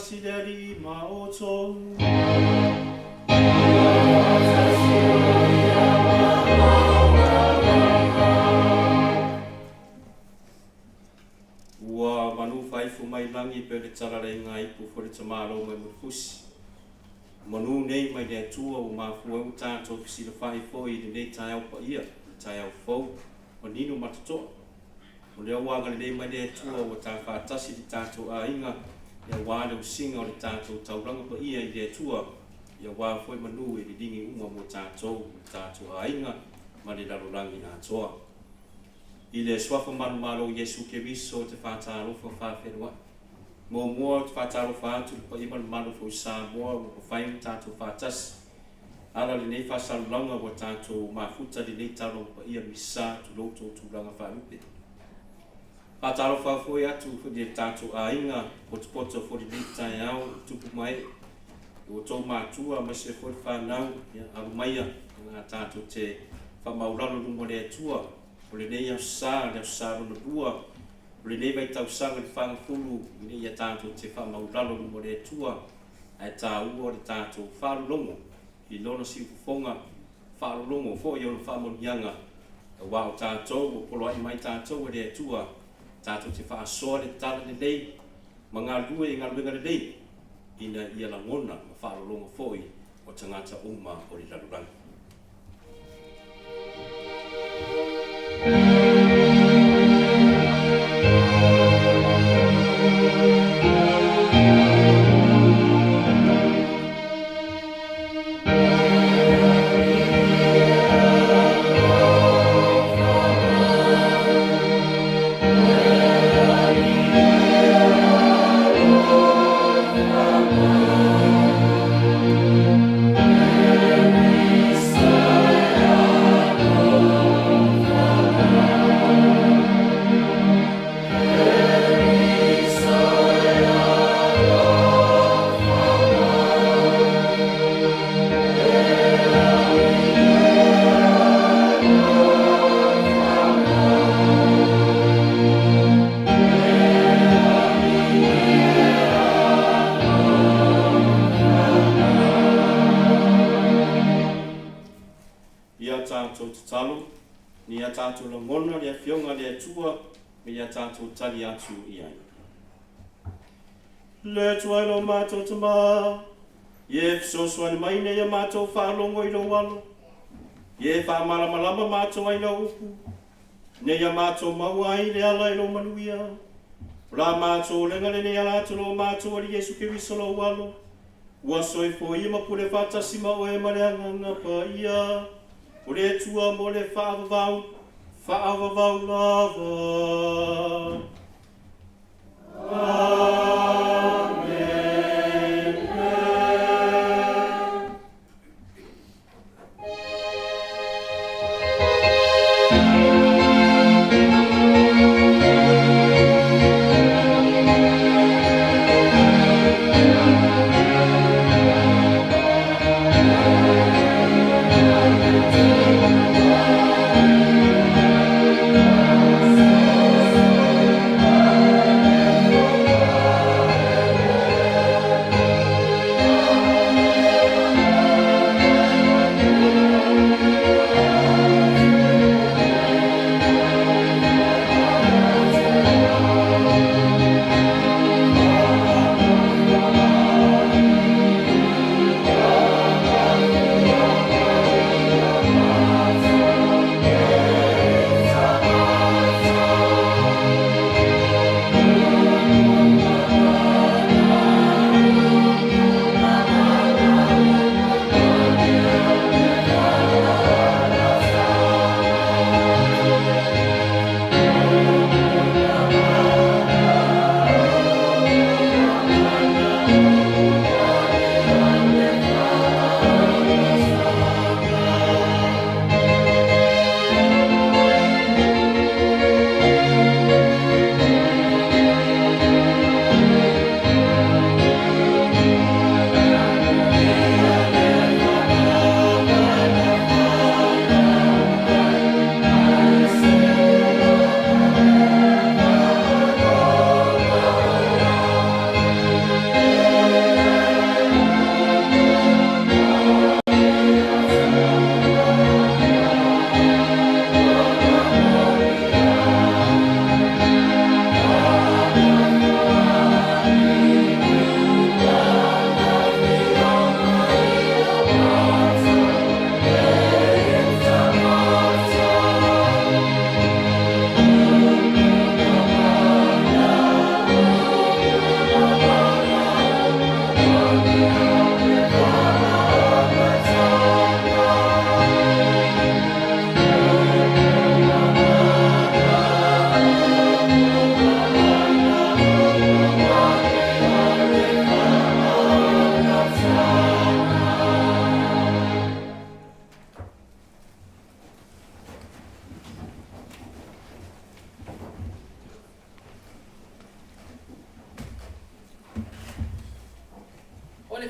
fatasi le ali maoto. Ua manu faifu mai langi pe le tararenga ipu fo le tamalo mai mufusi. Manu nei mai le atua o mafua u tātou kisila whai fo i le nei tai au pa ia, tai au fau, o nino matatoa. O lea wanga le nei mai le atua o tā whātasi le tātou a inga, ia wāle usinga o le tātou tauranga pa ia i le atua, ia wā foi manu i le dingi unga mo tātou a inga, ma le larolangi a toa. I le swafa manu malo Yesu Keriso te whātārofa whāwhenua. Mō mua te whātārofa atu pa ima le manu fo Samoa o whaim tātou whātasi. Ala le nei whasalulanga wa tātou mafuta le nei talo pa ia misa tu loto tu langa whaupe. Whātārofa foi atu fo le tātou a inga o te poto fo le nei tai au tupu mai. O tō mātua ma se fo le whanau arumaia ngā tātou te whamauralo lungo le atua. O le nei au sā rona bua, o le nei vai tau sanga le whangafulu, i nei a tātou te whamauralo mo le atua, ai tā ua le tātou whalulongo, i lona si ufonga whalulongo, fo i ona whamonianga, a wao tātou, o polo ai mai tātou le atua, tātou te whaasoa le tala le nei, ma ngā lue i ngā luenga le nei, ina i ala ngona ma whalulongo fo i o tangata uma o le laruranga. Ni a tātou la ngona le fionga le atua, me a tātou tali atu i ai. Le tuai lo mātou te mā, ie fisoswani mai nei a mātou whaalongo i lo walo, ie whaamalamalama mātou ai la upu, nei a mātou maua ai le ala i lo manuia, la mātou lenga le nei alatu lo mātou ali Yesu Keriso lo walo, ua soifo i mapule whatasima o e mareanga pa ia, o le tua mo le whaavavau lava.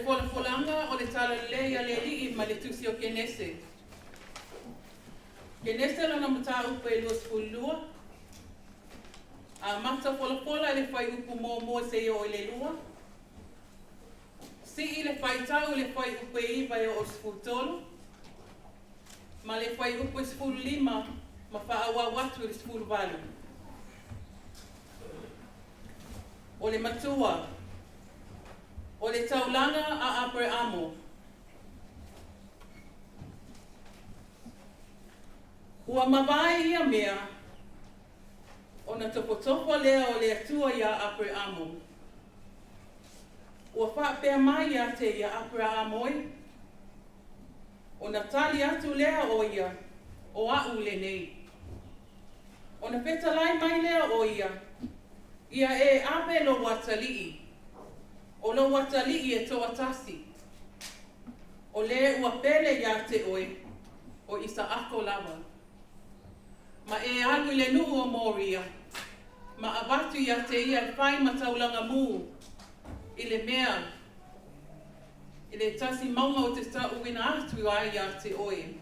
wholafolanga o le tala lea le li'i ma le tusi o kenese. Kenese lana mata upa e lua sepulua. A mata wholafola le whai upu mō se o le lua. Si I le whai tau le whai upa iwa e o sepultolo. Ma le whai upa e sepulu lima ma whaawa watu le sepulu valu. O le matua. O le taulanga a Abrahamo. Ua mawai ia mea, o na topotoko lea o le atua ia Abrahamo. Ua whaapea mai ia te ia Abrahamoi, o na tali atu lea o ia, o au LENEI. O na petalai mai lea o ia e ape lo watalii. O lo watalii e toa tasi. O le ua pele ia te oe, o isa ako lava. Ma e alu le nuu o Moria, ma abatu ia te ia e whai mataulanga mū, I le mea, I le tasi maunga o te stau wina atu ai ia te oe.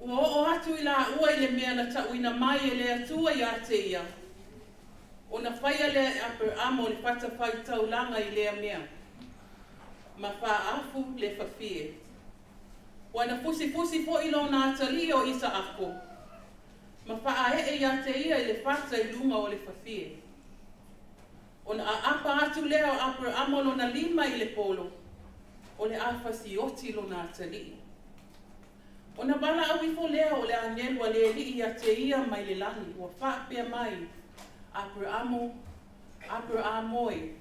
Ua o atu I la ua I le mea na tau wina mai e le atua ia te ia. O na whaia le Abrahamo le pata whai taulanga I lea mea. Ma wha afu le whawhie. Wa na fusi fo ilo na atali o isa ako. Ma wha ae ia te ia I le pata I lunga o le whawhie. O na apa atu lea o Abrahamo lo na lima I le polo. O le awhasi oti lo na atali. O na bala awifo lea o le angelua le li ia te ia mai le langi. Wa wha pia mai. Abrahamoi.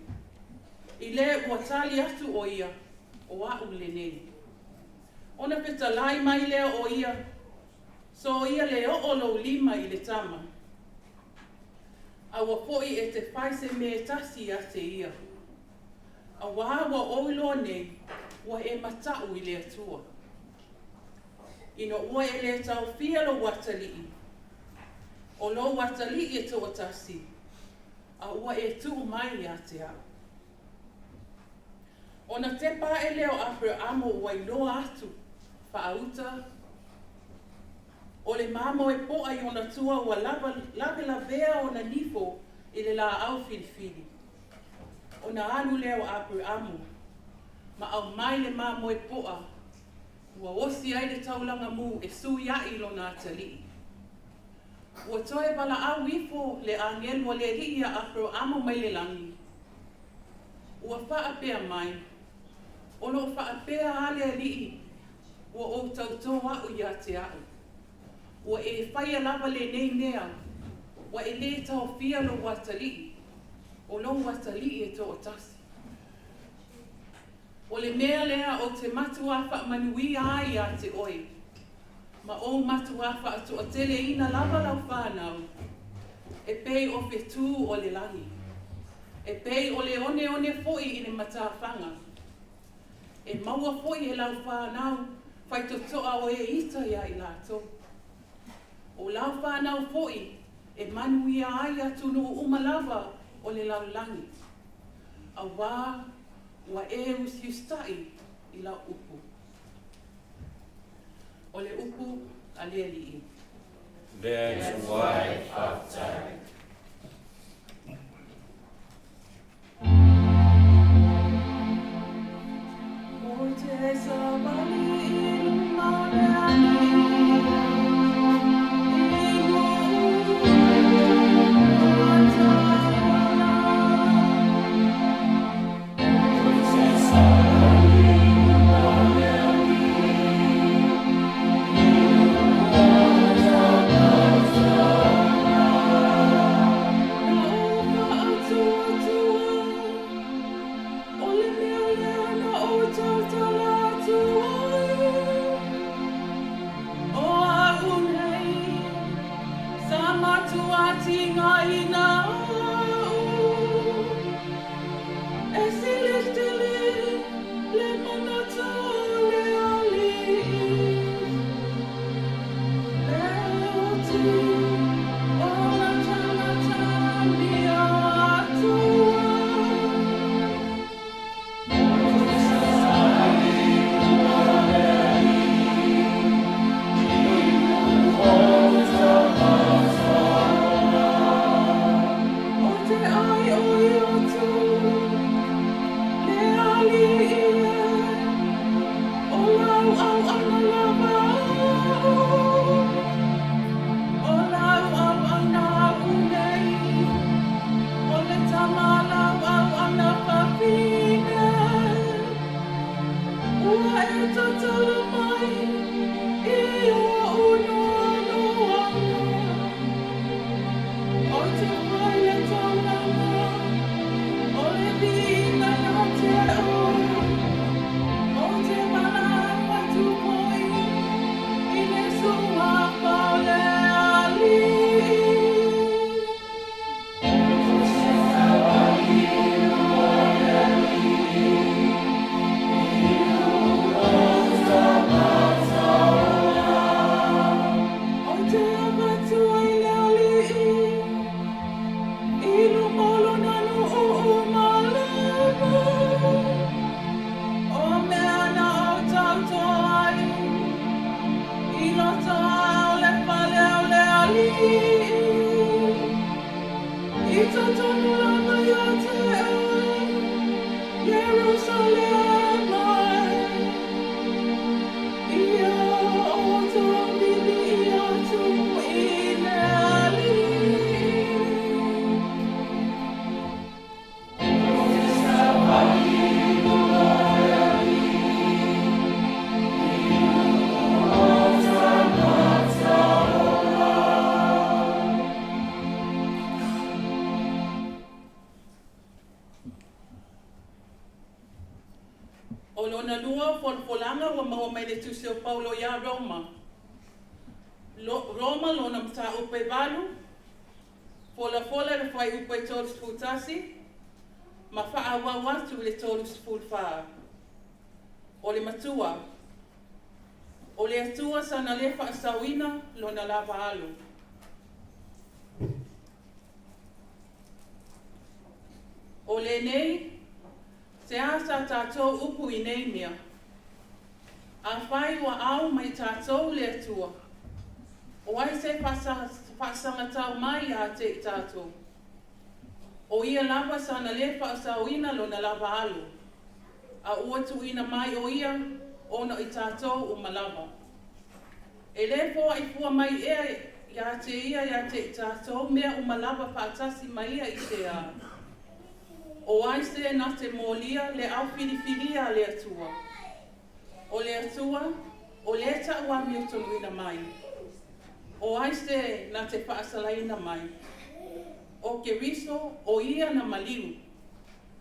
I le ua tali atu o ia, o au LENEI. Ona peta lai mai lea o ia, so ia le o lo lima I le tama. A ua poi e te whaise me tasi a te ia. A wahawa o ilo nei, ua e matau I le atua. Ino ua e le tau fia lo watalii. O lo watali e toa tasi, a ua e tuu mai a te au. O na te pā e leo Abrahamo ua I loa atu, whaauta. O le mamo e poa I ona tua ua lave lavea o na nifo I le la au filifili. O na anu leo Abrahamo, ma au mai le mamo e poa, ua osi ai le taulanga mū e sui ai lo na atali. Ua toe bala au ifo le angelu o le li ia Abrahamo mai le langi. Ua whaapea mai. O lo whaapea ale li. Ua o tautoa au ia te au. Ua e whaia lava LENEI nea. Ua e le tau fia lo watali. O lo watali e toa tasi. O le mea lea o te matua whaamanuia ai a te oi. Ma o matua wha atu a tele ina lava lau whanau. E pei o whetū o le langi. E pei o le one foi I ne matawhanga. E maua foi e lau whanau, whai totoa o e ita ia I lato. O lau whanau foi, e manuia ai atu no umalava o le lau langi. A wā, ua e usiustai I lau upu. O le upu a le li'i. That's why I've died. O te sabali I luma le ani. O lona lua polanga wa maua mai le tusi o Paulo ia Roma. Roma lona mta upe valu, fola le fai upe tolu sputasi, ma faa wawatu le tolu spulfaa. O le matua, o le atua sana le faa sawina lona lava alu. O le nei, se asa tātou upu I nei mea. A whai wa au mai tātou le atua. O ai se whasanga tau mai a te I tātou. O ia lava sana le whaasauina lona lava alu. A ua tuina mai o ia, ona I tātou o malava. E le poa I pua mai ia te I tātou mea o malava whaatasi mai ia I te a. O aise na te molia le au whiriwhiria le atua. O le atua, o le ta wami o tonuina mai. O aise na te whaasalaina mai. O ke riso, o ia na maliu.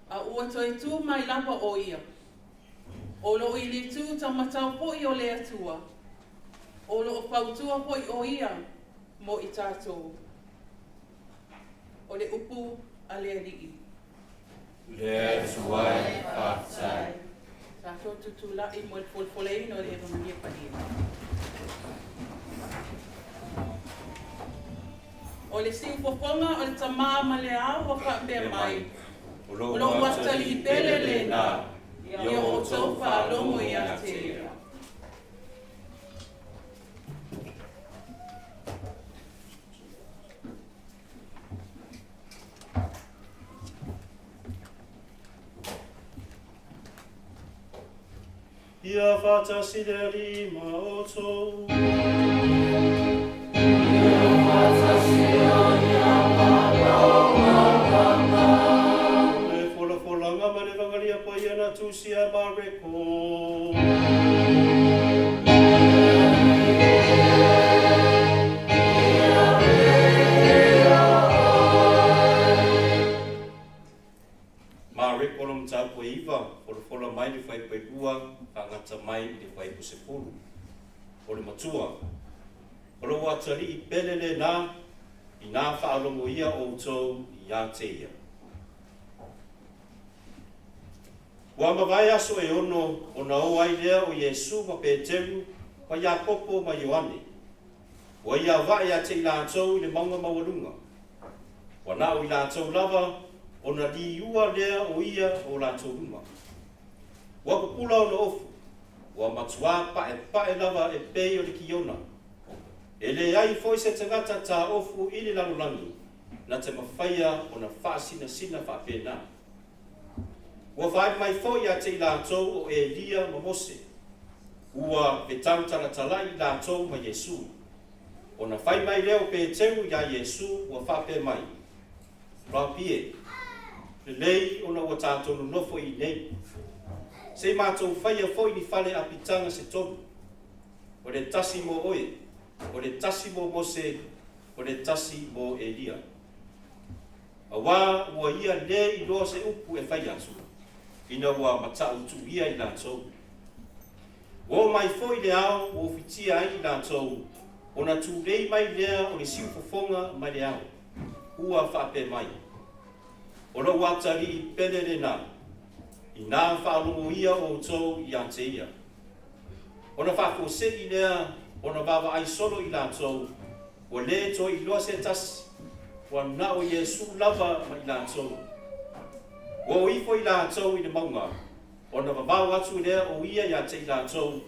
A ua toi tu mai lapa o ia. O lo I le tu tamatau poi o le atua. O lo pautua poi o ia mo I tātou. O le upu a le alii. Let's wipe outside. Tātou tutula I mo le polei no le evangelia paia. O le siupoponga o le tamā ma le au o whapea mai. O lo watali I pele le nā. Ia o tau whālomo I a te ira. Ia whatasi le rima o tō. Ia whatasi o ia whapawanga. Le wholafolanga ma le wangaria pai ana tusi a mareko. Mareko lo mta po iwa, wholafola mai le whai pai ua, ngata mai le whai po se pulu. O le matua. O lo watari I pele le nā, I nā whaalongo ia o tō I a te ia. Wa mawai aso e ono o na o ai lea o Yesu ma Peteru, wa Iakopo ma Ioane. Wa ia vai a te I lātou I le maunga mawalunga. Wa na o I lātou lava, o na li ua lea o ia o lātou luma. Wa kupula o na ofu, wa matua pae lava e pei o le kiona. E le ai foi se tangata ta ofu I le lalulangi, na te mawhaia o na whaasina sina whaapena. Wa whae mai foi a te I lātou o Elia ma Mose. Ua pe tautara talai I lātou ma Yesu. O na whai mai leo pe teu ia Yesu wa whape mai. Rapie. Le lei ona ua tātou nofo I nei. Se mātou whaia foi ni whale apitanga se tonu. O le tasi mo oe, o le tasi mo Mose, o le tasi mo Elia. A wā ua ia le I loa se upu e whai atu. Ina ua matau tu ia I lātou. O mai foi le ao o whitia ai I lātou. O na tu rei mai lea o le siufofonga mai le ao. Ua whape mai. O lo watari I pele le nā. I nā whaalungo ia o tō I a te ia. O na whakose I lea, o na wawa ai solo I lātou. O le tō I loa se tasi. O na o Yesu lava ma I lātou. O ifo I lātou I le maunga. O na wawau atu lea o ia I a te I lātou.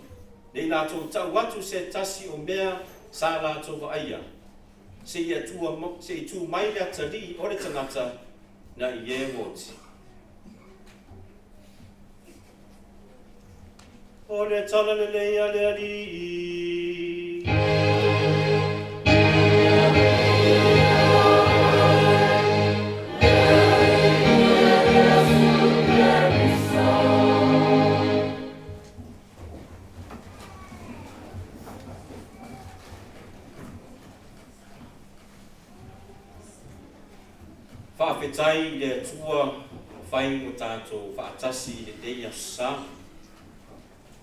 Ne I lātou tau atu se tasi o mea sa lātou wa aia. se ia tua se tu mai le atali o le tangata na ie woti. O le tala le lea le ali. Whaafetai le tua whai o tātou whaatasi le dei a sa.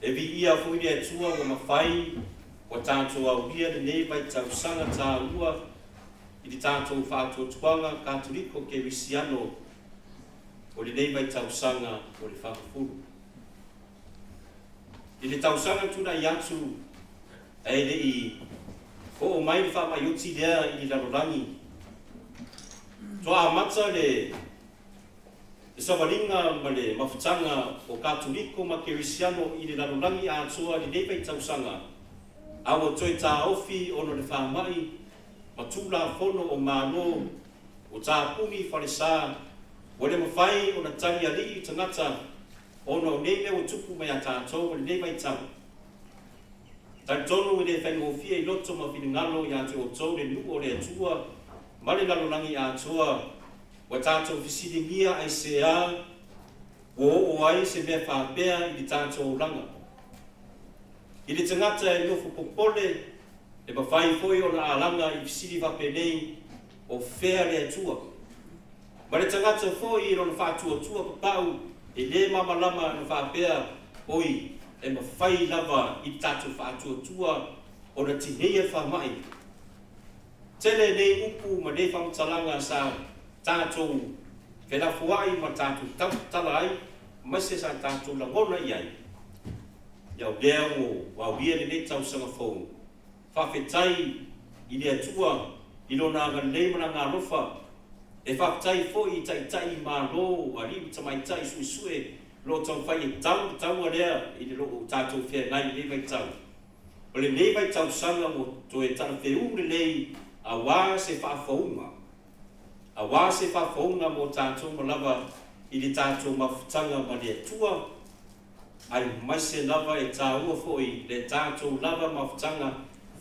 E viiga fui le tua o mawhai o tātou au lia le nei vai tau sanga tā ua i le tātou whātou tuanga kāturiko ke wisiano o le nei vai tau sanga o le whakafuru. I le tau sanga tuna i atu e le i o mai le whamaioti lea i le larolangi. Toa mata le sawalinga ma le mafutanga o katoliko ma kerisiano i le larolangi a atoa le nei pai tausanga. Awa toi tā ofi ono le whamai ma tūla fono o mālo o tā pumi whalesa o le mawhai o na tani ali i tangata ono nei leo tupu mai a tātou o le nei pai tau. Tai tonu i le whaingofia i loto ma whingalo i ate o tau le nuku o le atua ma le larolangi a toa wa tātou fisilingia ai se a o ai se mea whapea i le tātou langa. I le tangata e nofo popole e mawhai foi o na alanga i fisili wapenei o whea le atua. Ma le tangata foi i rona whātua tua papau e le mamalama na whapea oi e mawhai lava i tātou whātua tua o na tinea whamai. Tele nei upu ma nei whamtalanga sa tātou whenafuai ma tātou tala ai, ma se sa tātou langona i ai. Iau lea o wawia le nei tau sanga fau. Whawhetai i lea tua i lona ngā nei mana ngā rofa. E whawhetai fo i tai mā lo a riu tamai tai sui sue lo tau whai e tau a lea i le lo tātou whea ngai nei vai tau. O le nei vai tau sanga mo to e tana wheu le nei a wā se whaafaunga. A wā se whaafaunga mo tātou ma lava i le tātou mawhutanga ma le tua. Ai mai se lava e tā ua foi le tātou lava mawhutanga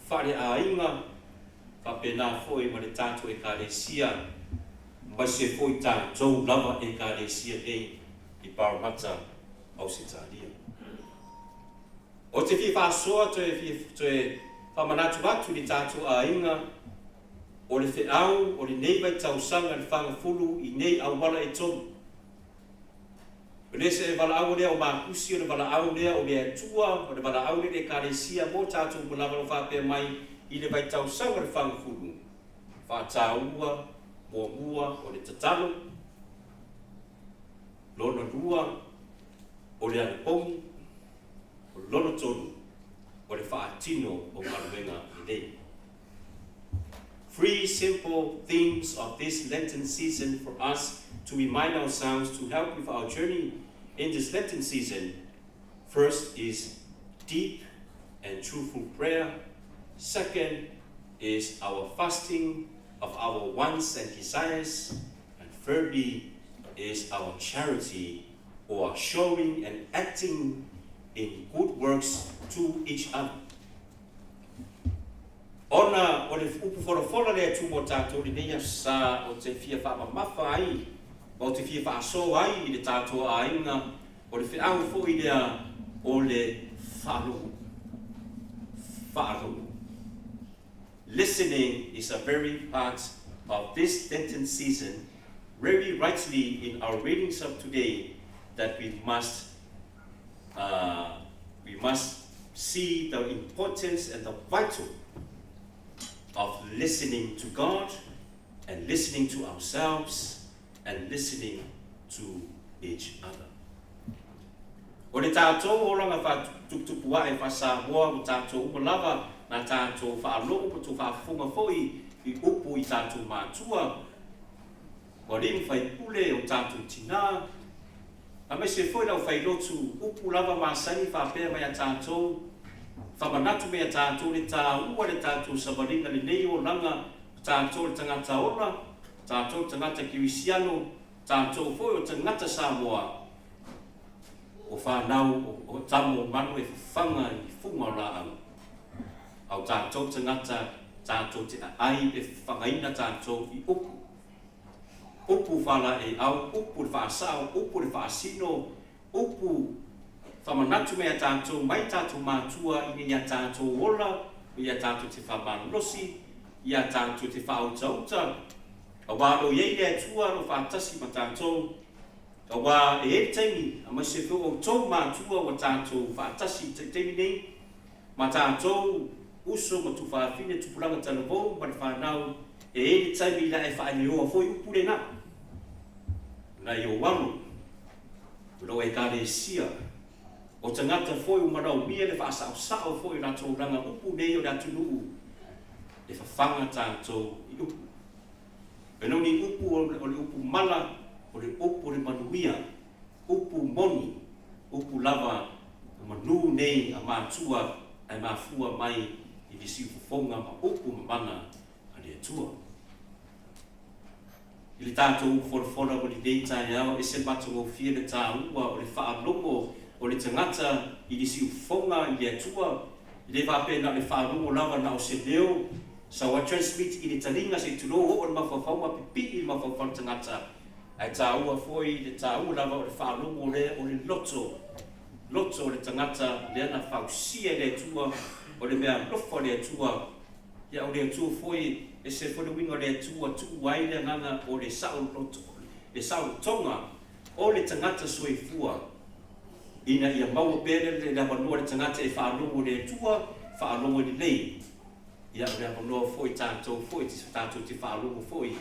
whare a inga. Whapena foi ma le tātou e kāresia. Mai se foi tātou lava e kāresia nei i Parramatta au se tālia. O te fi whaasoa te whamanatu atu li tātou a inga. O le wheau, o le nei vai tausanga le whangafulu i nei au wala e tonu. O le se e wala au lea o mākusi, o le wala au lea o le atua, o le wala au lea e kāresia mō tātou mulawa o whapea mai i le vai tausanga le whangafulu. Whātāua, mua o le tatalo, lona rua, o le anapongi, o lona tonu, o le whaatino o maruenga i nei. 3 simple themes of this Lenten season for us to remind ourselves to help with our journey in this Lenten season. First is deep and truthful prayer. Second is our fasting of our wants and desires. And thirdly is our charity, or showing and acting in good works to each other. Ona o le upu whora lea tu mo tātou li neia sa o te fia whamamafa ai, o te fia whaaso ai i le tātou a inga, o le whiau fo i lea o le whaarungu. Listening is a very part of this Lenten season, very rightly in our readings of today, that we must see the importance and the vital of listening to God and listening to ourselves and listening to each other. O le tātou o ranga whātukupua e whasamoa o tātou umalawa na tātou whaalongo po tō whaafunga foi i upu i tātou mātua. O rin whai pule o tātou tina. A me se foi lau whai lotu upu lava māsani whapea mai a tātou. Whamanatu mea tātou le tā ua le tātou sawaringa le nei o langa tātou le tangata ola, tātou tangata kirisiano, tātou foi o tangata Samoa. O whanau o tamo manu e whanga I funga o la au. Au tātou tangata, tātou te ai e whangaina tātou I upu. Upu whala e au, upu le whaasao, upu le whaasino, upu whamanatu mea tātou, mai tātou mātua I ia tātou ola, ia tātou te whamanosi, ia tātou te whautauta. A wālo iei lea tua no whātasi ma tātou. A wā e taimi, a mai se whu o tau mātua wa tātou whātasi te taimi nei, ma tātou uso ma tu whaafine tupulanga talavou, ma le whanau, e taimi la e whaane oa foi upure na. Na I o wano, lo e kare sia, o tangata foi umarau mia le whaasao sao foi na tau ranga upu nei o ratu nuu, e whawhanga tātou I upu. E no ni upu o le upu mala, o le upu le manuia, upu moni, upu lava, o manu nei a mātua, a māfua mai I visi ufufonga ma upu mamana a le atua. I le tātou ufolofona o le deitai au, e se matu o fia le tā ua o le whaalongo o le tangata I visi ufufonga I le atua, I le whapena le whaalongo lava na o se leo, sa wa transmit I le talinga se tulo o le mawhawhauma pipi I le mawhawhauna tangata, ai tā ua foi le tā ua lava o le whaalongo o le loto o le tangata le ana whausia le atua o le mea lofa le atua ia o le atua foi e se fo le winga le atua tu ai le nganga o le sao loto le sao tonga o le tangata soifua ina ia mau pere le lawanua le tangata e whaalongo le atua whaalongo le lei ia o le lawanua foi tātou foi te whaalongo foi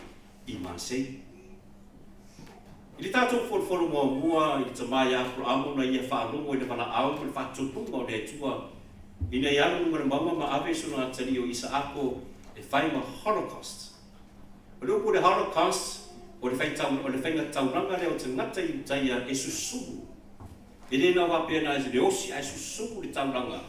I Masei. I le tātou wholwholo mua I le tamai a Abrahamo na ia whaalongo I le wala au le whātutunga o le atua. I nei anu ngana mauma ma aveso na tari o Isaako e whai ma Holocaust. O le upu le Holocaust o le whainga tauranga leo te ngata I utaia e susumu. E le na wapea na le osi a susumu le tauranga.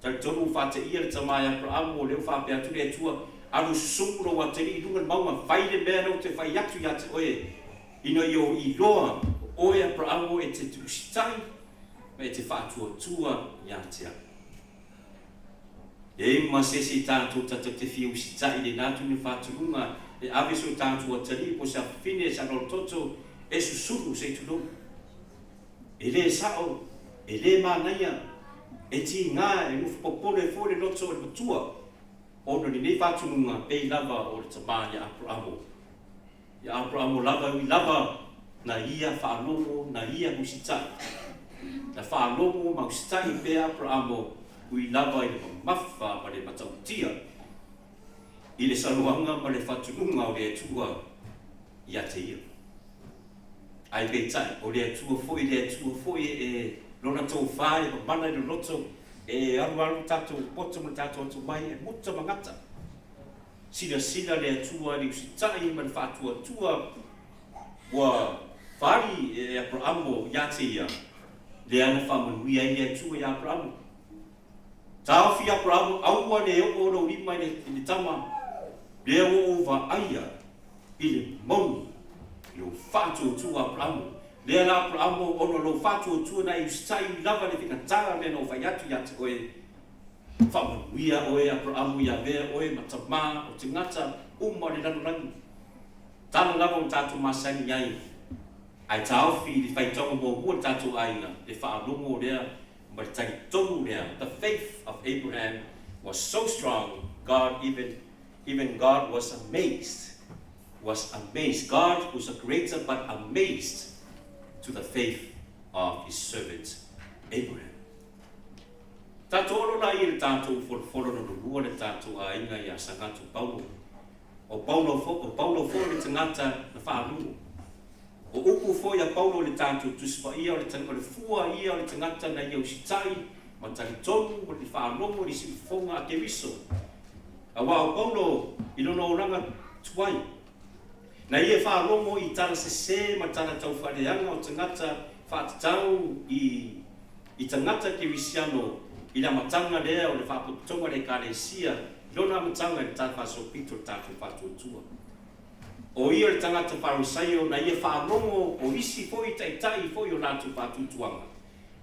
Tari tonu whate ia le tamai a Abrahamo leo whapea tu le atua alu susumu ro wateri I lunga mauma whai le mea no te whai atu ia te oe. Ino yo I loa oe Abrahamo e te tusitai me te whātua tua ia tea. E masesi tātou tata te whiu sitai le nātu ni whāturunga e aweso tātou atari po sa whine sa rototo e susuru se tulo. E le sao, e le mānaia, e ti ngā e mufu popole fōre loto o le matua. Ono ni ne whāturunga e lava o le tamā ia Abrahamo. Ia Abrahamo lava I lava na ia whaalongo na ia husitai. Na whaalongo ma husitai pe Abrahamo ui lava I le mawha ma le matautia. I le saluanga ma le whatununga o le atua ia te ia. Ai peitai, o le atua foi e lona tau whae ma mana I le loto e aru tatou poto ma tatou atu mai e muta mangata. Sila le atua li usitai ma le whātua tua wa whari e Abrahamo ia te ia. Le ana whamanuia I le atua I Abrahamo. Tāwhi Abrahamo aua le o ro rima I le tama. Le o va aia I le mauni. I o whātua tua Abrahamo. Le ana Abrahamo ono lo whātua tua na I usitai lava le whikatara le no whaiatu ia te oe. Whamanuia oe Abrahamo ia vea oe matamā o te ngata uma le lanorangi. Tana lava o tātou masani iai. Ai tāwhi li whaitonga mō mua tātou aina. Le whaalongo lea, ma le tangitomu lea. The faith of Abraham was so strong, even God was amazed. God was a creator but amazed to the faith of his servant Abraham. Tātou olo la I le tātou wholwholo no lua le tātou a inga I a sangatu Paulo. O Paulo fo le tangata na whaalungo. O upu fo ia Paulo le tātou tuspa ia o le tangata le fua ia o le tangata na ia usitai ma talitonu o le whaalongo li si fonga a te riso. A wā o Paulo I lono oranga tuai. Na ia whaalongo I tala se ma tala tau whareanga o tangata whaatatau I tangata ke risiano I la matanga lea o le whaputonga le kāresia lona matanga le tata so pito tata patutua o ia le tangata Farisai o na ia whārongo o isi foi tai foi o nātu patutuanga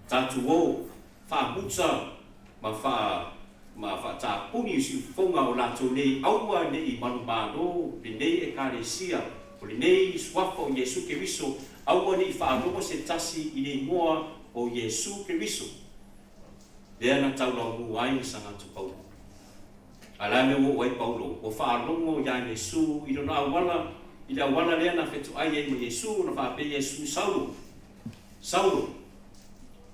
tatu o whāmuta ma tāpuni usi whonga o nātu nei aua nei manumano le nei e kāresia o le nei swafa o Yesu Keriso aua nei whārongo se tasi i nei moa o Yesu Keriso lea na taula mu ai sanga tu Paulo ala me wo ai Paulo o whārongo ya Yesu i rona awala i le awala lea na whetu ai e Yesu na whape Yesu Saulo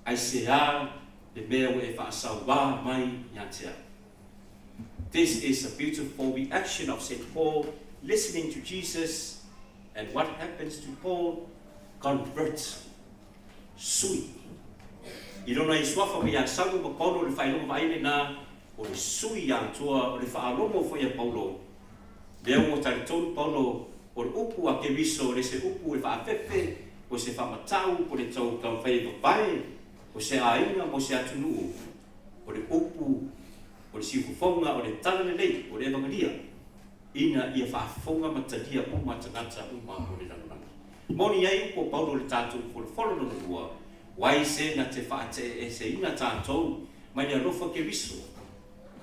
ai se a le mea o e whaasawa mai nyatea. This is a beautiful reaction of St. Paul listening to Jesus, and what happens to Paul? Converts. Sui. I rona i swafa me a Saulo ma Paulo le whailonga vaile na o le sui a tua o le whaarongo fo ia Paulo. Lea mo tari tonu Paulo o le upu a Keriso le se upu e whaafefe o se whamatau po le tau tau whaiva vai o se ainga mo se atunuu o le upu o le sifufonga o le tala le lei o le evangelia ina ia whaafonga matalia o matangata o o le ranunanga. Moni ai upo Paulo le tātou po le wholo no lua wai se na te whaate e se ina tātou mai le alofa Keriso.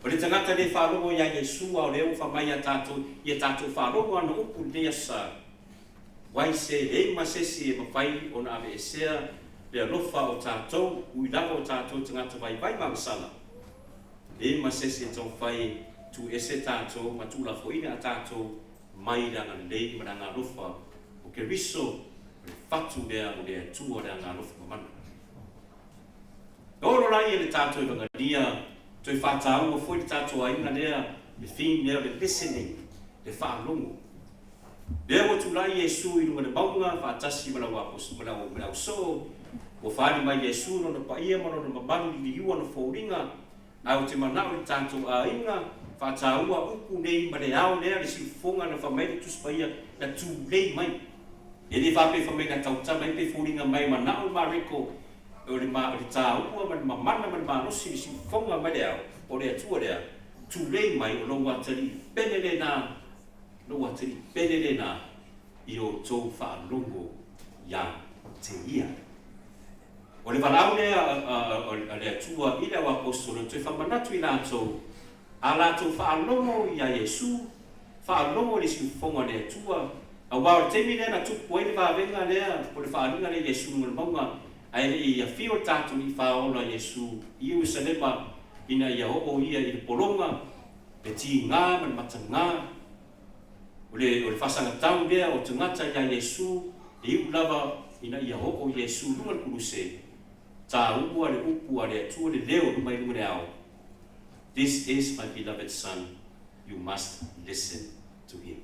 O le tangata le whārongo ia Yesu o le ufa mai a tātou ia tātou whārongo ana upu le asa wai se e masesi e mawhai o na ave esea le alofa o tātou uilawa o tātou tangata vai mangsala e masesi e tau whai tu ese tātou matula foina a tātou mai ranga lei maranga alofa o Keriso le fatu lea o le tua ranga alofa mamana. Oro lai le tātou i vangalia toi whātau o foi le tātou a inga lea le fin lea le listening le whaalongo. Lea o tulai Yesu i runga le maunga whātasi malau so o whaari mai Yesu no na paia mano na mabanu i iua na fōringa a o te manao le tātou a inga whātaua upu nei mare ao lea le siufonga na whamai tus paia na tūlei mai. E le whape whamai na tautama i pe fōringa mai manao mariko o le tāua ma le mamana ma le manosi le siufonga mai lea o le atua lea tūlei mai o lo watari penele na i o tō whaalongo ia te ia. O le walau lea a le atua i lea o apostolo toi whamanatu i lātou a lātou whaalongo i a Yesu whaalongo le siufonga le atua a wao temi lea na tupu ai le wāwenga lea o le whaalinga le Yesu nunga le maunga ai le i a whio tātou i whaola Yesu i Usalema ina i a o ia i le polonga le ti ngā man matangā o le whasanga tau lea o tangata i a Yesu i ulava ina i a o Yesu nunga le kuruse ta upu ale upu ale atua le leo lumai lunga le ao. This is my beloved son, you must listen to him.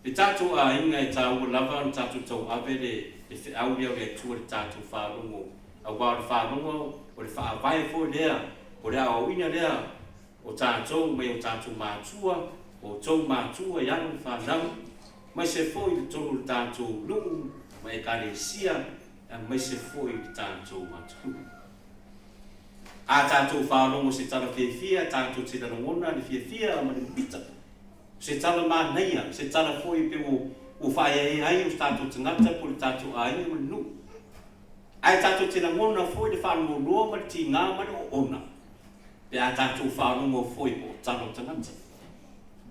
Le tātou a inga e tā ua lava le tātou tau ave le whiau leo le atua le tātou whārongo. A wā le whārongo o le whaavai fo lea o le ao ina lea o tātou mai o tātou mātua o tau mātua i anu whanau mai se fo i le tonu le tātou lungu mai e kāresia a mai se foi i tātou matu. A tātou whārongo se tala FIAFIA, tātou te ranongona le FIAFIA a mani pita. Se tala mānaia, se tala foi pe o whaia e ai o tātou tangata po le tātou ai o nu. Ai tātou te ranongona foi le whanongo noa mani ti ngā mani o ona. Pe a tātou whanongo foi po talo tangata.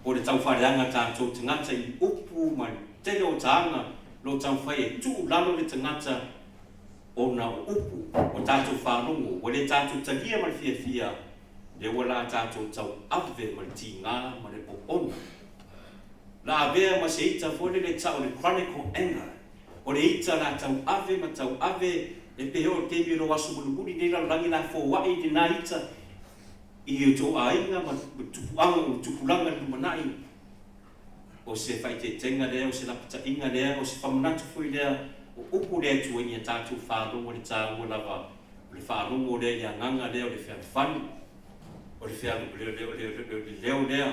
O le tau whareanga tātou tangata i upu mani tene o tāanga lo tau whai e tu lalo le tangata o na upu o tātou whanongo o le tātou tagia ma le FIAFIA le wala tātou tau ave ma le ti ngā ma le o ona. La avea ma se ita fone le tau le chronicle anger o le ita la tau ave ma tau ave le peheo te miro wasu mulumuni nei la langi na fo wai ni na ita i o tō ainga ma tupuanga o tupulanga ni manai o se whaite tenga lea o se lapita inga lea o se whamanatu fui lea o upu lea tuengi a tātou whārongo le tāua lava o le whārongo lea i a nganga lea o le whiawhani o le leo lea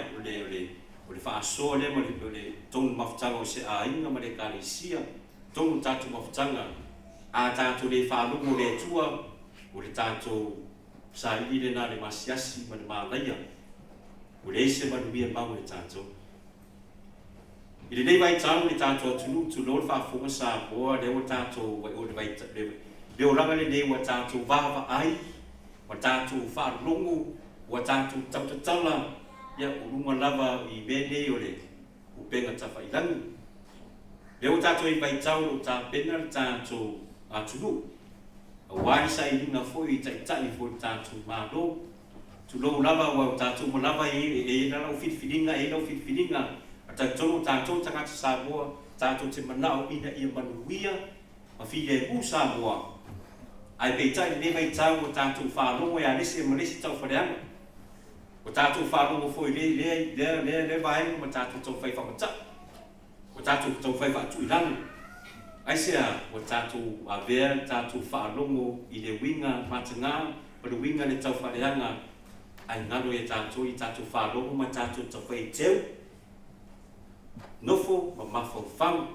o le whaasoa lea ma le tonu mawhitanga o se ainga ma le kāresia tonu tātou mawhitanga a tātou le whārongo lea tua o le tātou sa ili le nā le masiasi ma le mālaia o le se manuia mau le tātou. I le nei vai tāu le tātou tunu tu lor whaafonga Samoa le o tātou o le vai le o langa le nei wa tātou vava ai wa tātou whaalongo wa tātou tautatala ia urunga lava I mene o le upenga tawhailangi. Le o tātou I vai tāu o tā pena le tātou atunu. A wai sa I luna foi tai foi tātou mālo. Tu lo lava wa tātou mo lava e na lau whiwhiringa tātou tangata Samoa, tātou te manao ina ia manuia, ma while u Samoa. Ai peitai ne mai tau o tātou whārongo e anese e malesi tau whareanga. O tātou whārongo foi le vaenga ma tātou tau whai whamata. O tātou tau whai whatu ilanu. Ai sea o tātou avea, tātou whārongo I le winga matanga, o le winga le tau whareanga. Ai ngalo e tātou I tātou whārongo ma tātou tau whai teu. Nofo ma mafo fang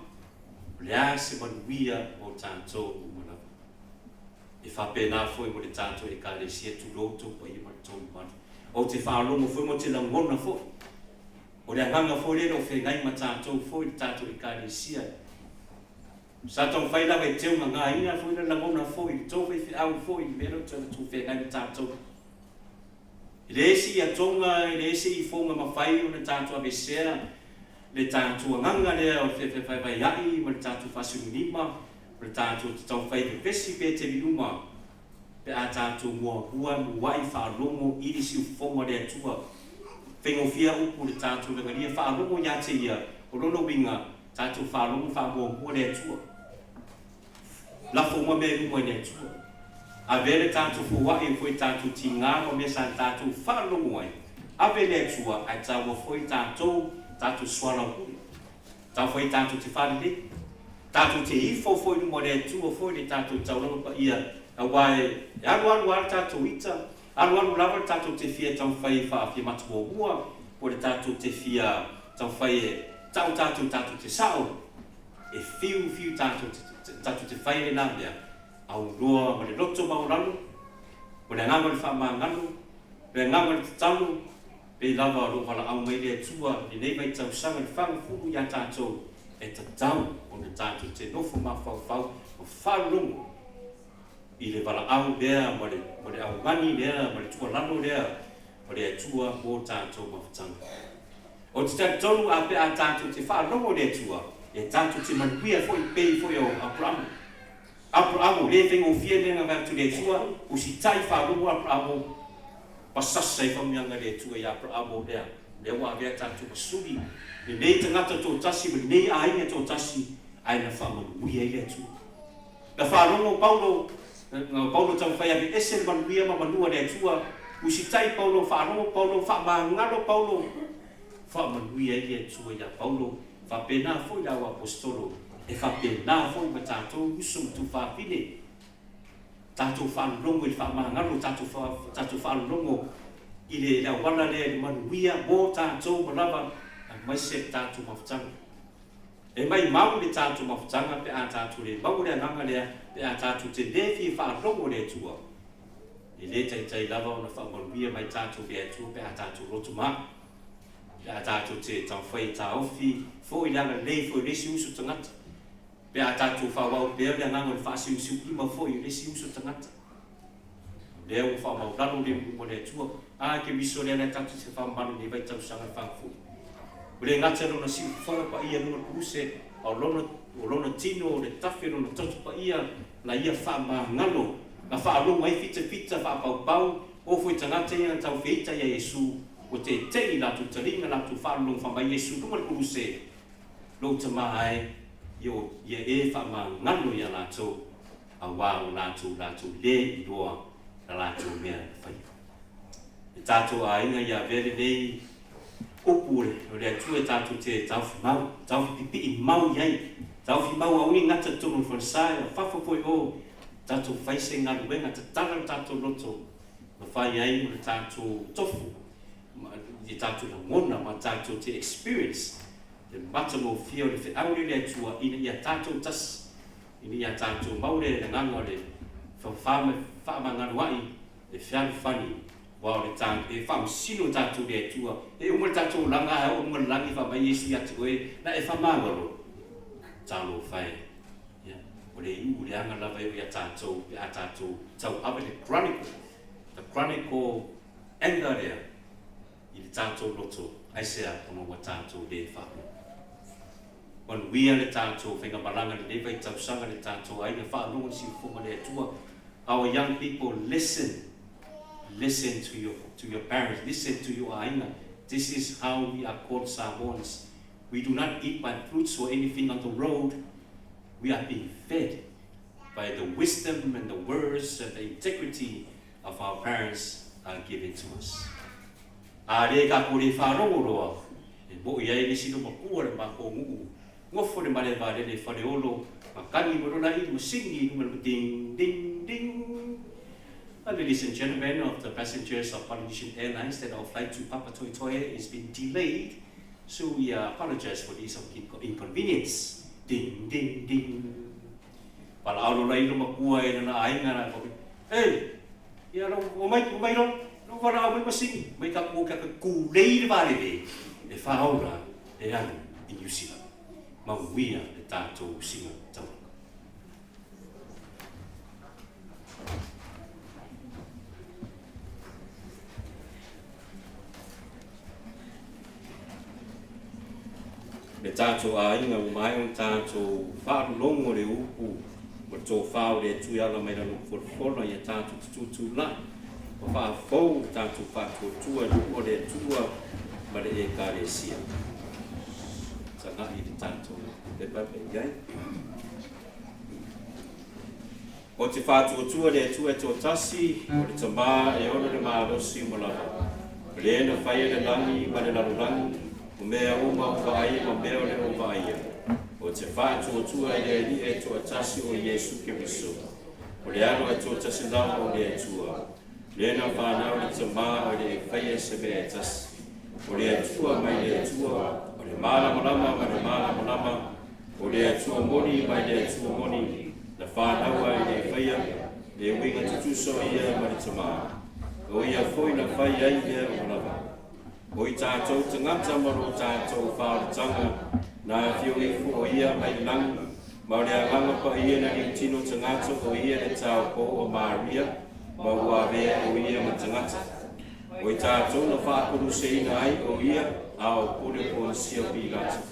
le ase manuia o tātou umana. E whapena foi mo le tātou e ka le sia tu loto pa I matou mani. O te whaalongo foi mo te langona foi. O le anganga foi le o whengai ma tātou foi le tātou e ka le sia. Sa tau whai lawa e teo ngā ina foi le langona foi, le tau whai au foi, le mero tu whengai ma tātou. I le esi I atonga, I le esi I fonga ma whai o le tātou avesea, le tātou nganga lea o whai ai, ma le tātou whasununima, ma le tātou te tau whai vesi pe te minuma, pe a tātou mua hua, muai whaalongo, iri si ufonga lea tua. Whengofia upu le tātou langaria, whaalongo ia te ia, o lono winga, tātou whaalongo whaamua hua lea tua. Lafo mua mea mua lea tua. A vele tātou fuwai foi tātou ti ngāma me sa tātou whaalongo ai. A vele tua, ai tāua foi tātou swala hui. Tau foi tātou te whārile. Tātou te ifo foi ni mo le tua foi le tātou tauranga pa ia. A wae, e alu tātou ita. Alu lava tātou te fia tau whai whaafia matuohua. Po le tātou te fia tau whai e tātou te sao. E fiu tātou te whai le nāmea. Au roa ma le loto maurano. O le ngama le whaamangano. Le ngama le tatalu. Pe lava ro wala au mai le tua ni nei mai tau sanga le whangafuru ia tātou e tatau o le tātou te nofo ma whau o whalungu I le wala au lea ma le au ngani lea ma le tua lano lea ma le tua o tātou mawhatanga. O te tātou a pe a tātou te whalungu le tua e tātou te manuia foi pei foi o Abrahamu. Abrahamu le whengo fia lenga vatu le tua o si tai whalungu Abrahamu pasasa I whamianga le tua I Abrahamu lea. Le wa vea tātou masuri. Le nei tangata tō tasi, le nei ainga tō tasi, ai na whamanuia I le tua. Na wharongo Paulo tau whai api ese manuia ma manua le tua. Usitai Paulo wharongo whamangaro Paulo. Whamanuia I le tua ia Paulo. Whapena foi lau apostolo. E whapena foi ma tātou usum tu whapine. Tātou whalongo I whamangaro, tātou whalongo I le wala le manuia mō tātou malawa a mai se tātou mawhatanga. E mai mau le tātou mawhatanga pe a tātou le mau le anganga lea pe a tātou te lefi whalongo le tua. E le tai lava o na whamanuia mai tātou le tua pe a tātou roto maa. Pe a tātou te tau whai tā ofi, fo I langa lei fo I lesi usu tangata. Pe a tātou whawau pēr le anganga le whasi usu ima fo I lesi usu tangata. Lea o whamaurano le mo le tua. A ke miso le tātou te whamanu ni vai tau sanga whangfu. O le ngata rona si whanga pa ia nuna kuruse o lona tino o le tawhi rona toto pa ia na ia whamangalo. Na whaalonga I fita whapaupau o fui tangata ia tau whita ia Yesu o te tei latu taringa latu whaalonga whamai Yesu numa le kuruse. Lo tamae ia e whamangalo ia latu a wao latu le I doa na latu mea whai. E tātou a inga ia vere nei opure, o lea tue tātou te tauwhi mau, tauwhi pipi I mau iai, tauwhi mau a uni ngata tonu whansai, a whawhapoi o tātou whaise ngā luenga, ta tara tātou loto, na whai ai o tātou tofu, I tātou la ngona, ma tātou te experience, te matamo fia o le whiaure lea tua, ina ia tātou tas, ina ia tātou maure le nganga le whamanganu ai, le whiaru whani, Wa le tang e fam sino tatu le tua e umur tatu langa o umur langi fa mai Yesu ya tue na e fa mangalo talo fai ya o le u le anga lava ya tatu ya tatu tau ave the chronicle anger there i tatu loto ai se a ono wa tatu le fa when we are the tatu finga balanga le vai tau sanga le tatu ai le fa no si fu le tua our young people listen to your parents, listen to your aina. This is how we are called Samoans. We do not eat by fruits or anything on the road. We are being fed by the wisdom and the words and the integrity of our parents are given to us. Ale ka kore whanongo e bo ia e sino makua le mako ngu. Ngofo le mare vare le whareolo. Makani morona i masingi ding ding ding. Ladies and gentlemen of the passengers of Polynesian Airlines, that our flight to Papa Toi Toi has been delayed, so we apologize for this inconvenience. Ding, ding, ding. Pala aulo lai lo makua e na ainga na kopi. Hey, ya lo umay lo wala au masing, may kapu ka kulay vale e faula e ano in New Zealand. Mawia e tato singa tau. Le tātou a inga o mai o tātou whāru longo le upu o tō whāu le tuiala mai rano whorwhora i a tātou tutu la o whāwhou tātou whātua tua luo le tua ma le e kāre sia tanga i le tātou le pape iai o te whātua tua le tua tō tasi o le tamā e ono le mālosi mo lava le ena whaia le langi ma le lalulangi o mea uma o vai ma mea le o vai o te whātua tua e le ni e tua tasi o Yesu Kiriso o le ano e tua tasi lau o le tua le na whanau le tamā o le whaia se mea tasi o le tua mai le tua o le mālama lama ma le mālama lama o le tua moni mai le tua moni na whanau ai le whaia le winga tutuso ia ma le tamā o ia foi na whaia ai mea o lava o i tātou te ngata maro tātou whāratanga nā whio i fu o ia mai langi ma o rea langa pa ia na i tino te ngata o ia le tāu ko o Maria ma ua vea o ia ma te ngata o i tātou na whākuru se ina ai o ia a o kore o na sia pīlata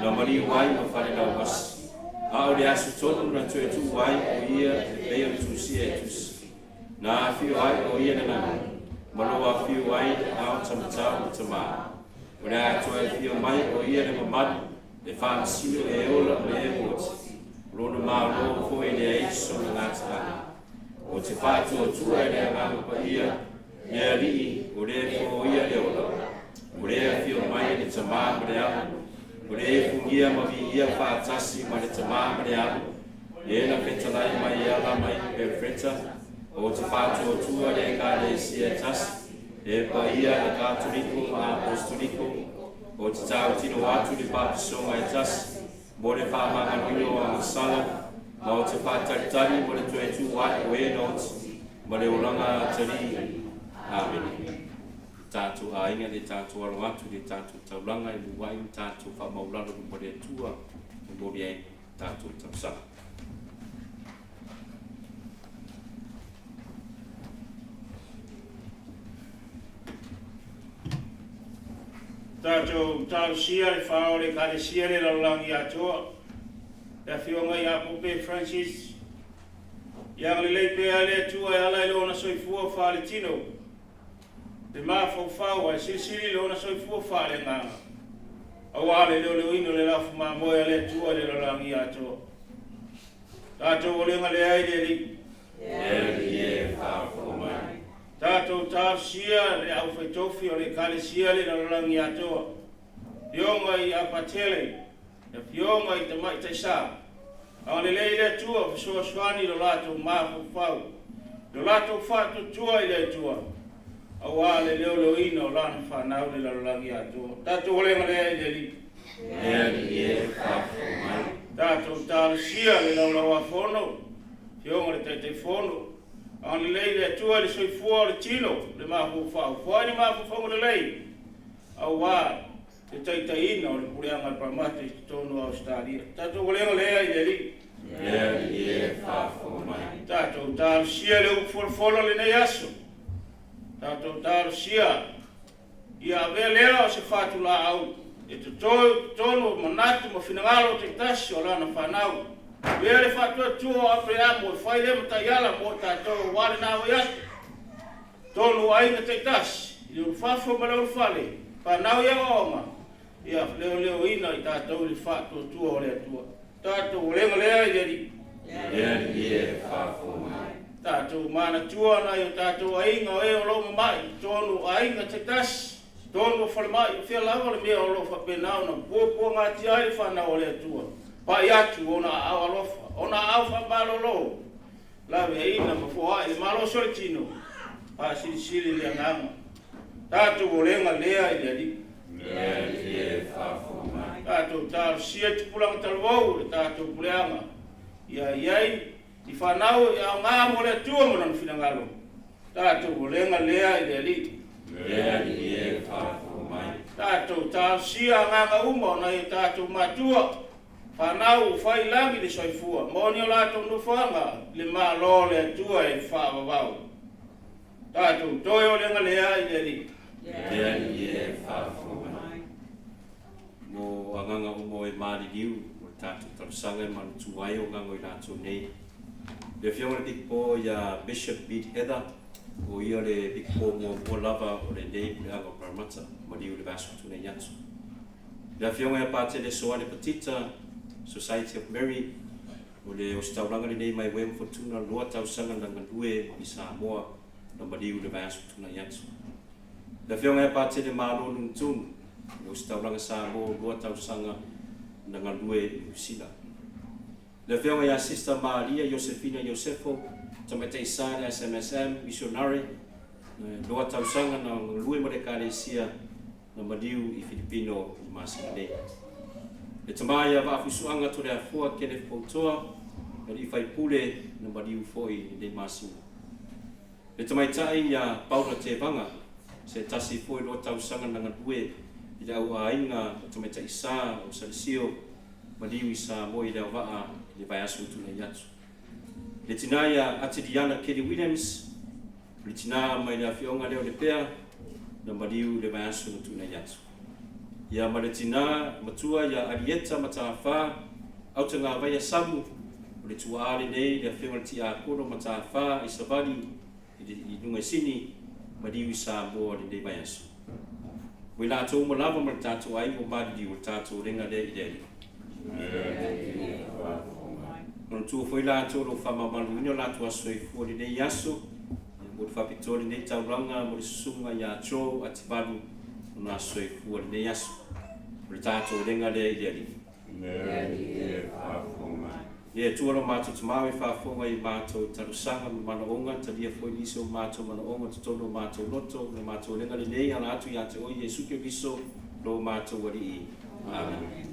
na mari wai ma whare lau wasi a o le asu tonu na tue tu wai o ia le pea tu si e tusi nā whio ai o ia na nana Manoa whiu ai au tamatau o tamā. O le atoa e whiu mai o ia le mamadu, le whamasino e ola o e moti. Rona mālo fo e le eiso na ngātanga. O te whātua tua e le anganga pa ia, mea rii o le fo ia le ola. O le whiu mai e le tamā ma le amu. O le fungia ma vi ia whātasi ma le tamā ma le amu. E na whetalai mai ia la mai pe freta. O te whātua tua le kāre si e tasi, e pa ia e kāturiko a apostoliko, o te tāu tino atu le pāpisonga e tasi, mo le whāmanga nino a masala, ma o te whātaritari mo le tuetu wai o e noti, ma le oranga tari. Amen. Tātou a inga le tātou aro atu le tātou taulanga e muwai tātou whamaulano mo le tua, mo le tātou tausanga. Tātou tāu sia le whao le kare sia le laulangi atoa. E whionga i Apope Francis. Ia le leipea le tua e ala i lona soifua whale tino. Le mafau whau ai sisiri lona soifua whale nganga. Au ale leo leo ino le lafu mamoe le tua le laulangi atoa. Tātou olenga le ai le li. E whao mai. Tātou tāu sia le au whaitofi o le kare sia le laulangi atoa. Fionga i apatele, e fionga i te mai te sā. Au le lei le tua, fisoa swani lo lato mafu whau. Lo lato whatu tua i le tua. Au ale leo leo ina o lana whanau le laulangi atoa. Tātou olenga le ai le li. E whao mai. Tātou tāu sia le laulawa whono. Fionga le te whono. Ang lei le tua le soifua le tino, le mafu whao. Whai ni mafu whangu le lei. Au wā, te taitaina o le pureanga i Parramatta i te tonu Australia. Tātou walenga lea i le li. Lea i e whawhonga mai. Tātou tāru sia le ufolofolo le nei aso. Tātou tāru sia. Ia avea lea o se whātula au. E te tonu manatu ma whinangalo te tasi o lana whanau. Vea le whatua tua apre amo e whai le mataiala mo tātou wale nā o yatu. Tonu ainga te tasi. I le whawha ma leo whale. Whanau ia onga. Ia leo ina i tātou le whatua tua o lea tua. Tātou lenga lea i eri. Lea i e whawhonga mai. Tātou mana tua na i o tātou ainga o e o loma mai. Tonu ainga te tasi. Tonu whale mai o whia lawa le mea o lofa penau na pua ngā ti ai whanau o lea tua. Pa i atu o na au alofa. O na au whambalo lo. Lawe e ina ma fua e malo sole tino. Pa sili le anganga. Tātou o lenga lea i eri. Lea i e whawhonga mai. Tātou tāru sia tupulanga taluau le tātou puleanga. Ia iai, i whanau i au ngā mo lea tua mo nanu whinangalo. Tātou o lenga lea i eri. Lea i e whawhonga mai. Tātou tāru sia nganga uma o nei tātou matua. Whanau whai langi le soifua. Moni o lātou nuwhanga le maa lo lea tua e whawawau. Tātou toi o lenga lea i eri. Lea i e whawhonga mai. Mo anganga umo e maari liu, o tātou tarusanga e manu tuai o ngango i rātou nei. Le whionga le bikpo ia Bishop Beat Heather, o ia le bikpo mo lava o le nei puleanga o Parramatta, ma liu le vasu tu nei atu. Le whionga e pāte le soa le patita, Society of Mary, o le ostauranga le nei mai wem fortuna loa tausanga na ngandue i Samoa, na ma liu le vasu tu nei atu. Le whionga e pāte le malo nungtunu, o stauranga Samoa loa tausanga na ngandue i Usila. Le whionga ia Sister Maria Josefina Josefo, tamatei sāre SMSM, missionary, loa tausanga na ngandue mo le kālesia na madiu i Filipino i Masinei. Le tamaya whaafusuanga to le afua Kenneth Poutoa, na i whaipule na madiu foi i le Masina. Le tamaitai ia Paula Tevanga, se tasi foi loa tausanga na ngandue i le au ainga tamaitai sā o Salisio, madiu i sā mo i le awaa i le vai asu tuna i atu. Le tinaia Atidiana Kelly Williams, le tina mai le awhionga leo le pea, na madiu le vai asu tuna i atu. Ia ma le tina matua ia Arieta Matawha, auta ngā vai a samu, o le tua ale nei le awhionga le ti a koro Matawha i Savali, i nunga sini, madiu i sā mo le nei vai asu. Wai lātou mo lava ma le tātou ai mo madi o tātou renga le i deri. Ono tua foi lātou lo whamamalu ino lātou aso e fuori nei aso, mo le whapitori nei tauranga, mo le susunga i a tro ati balu, ono aso e fuori nei aso. O le tātou renga le i deri. Ia tualo mātou tamau e whaafonga i mātou tarusanga me mana onga, talia foi nisi o mātou mana onga, tutono mātou loto, me mātou renga le nei, ala atu i ate oi e suke viso, lo mātou wari i. Amen.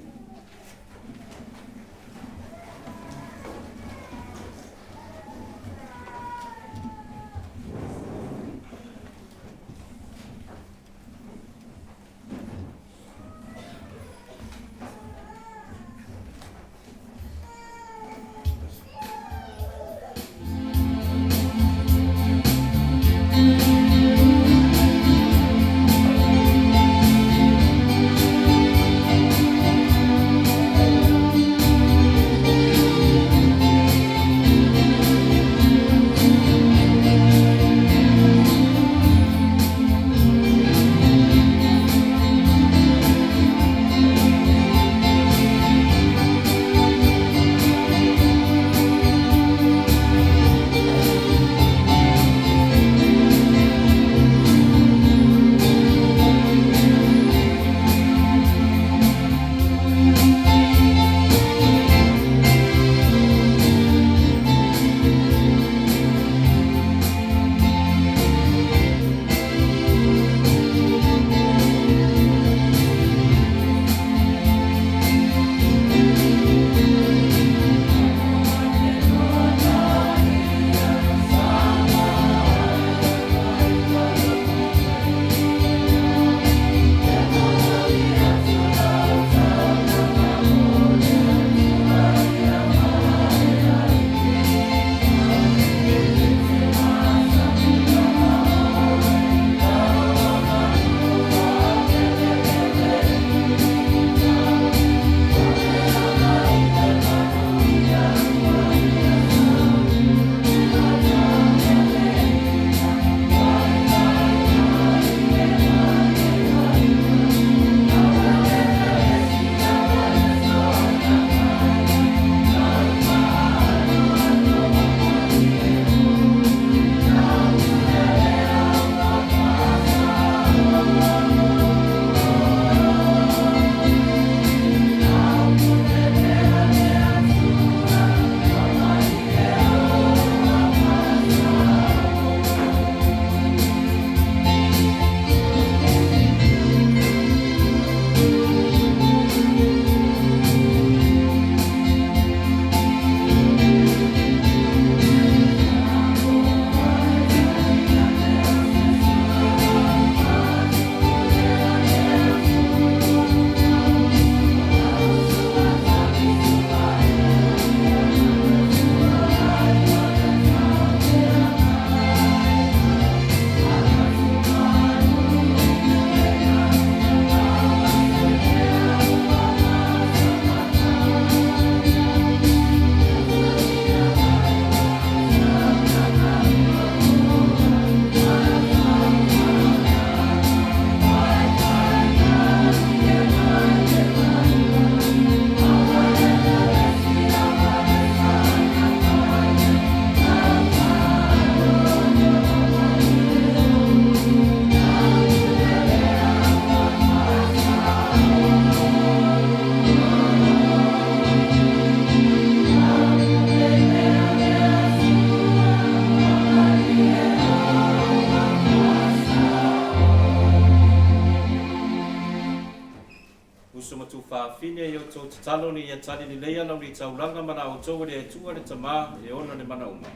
Uso matu whaafine i o tō te talo ni ia tari ni leia lau ni tauranga mana o tō re tua le tamā e ona le mana uma.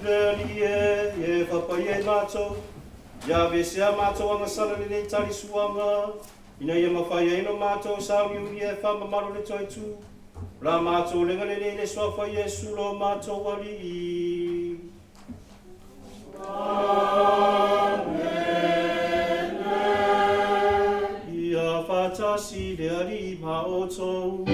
Leli e whapai e mātou, ia vesea mātou anga sala ni nei tari suanga, ina ia mawhai e ino mātou sauni uni e whamamaru le toi tū, la mātou lenga le nei le swawhai e sulo mātou wali. Amen. Ia whatasi le ari ma o tōu.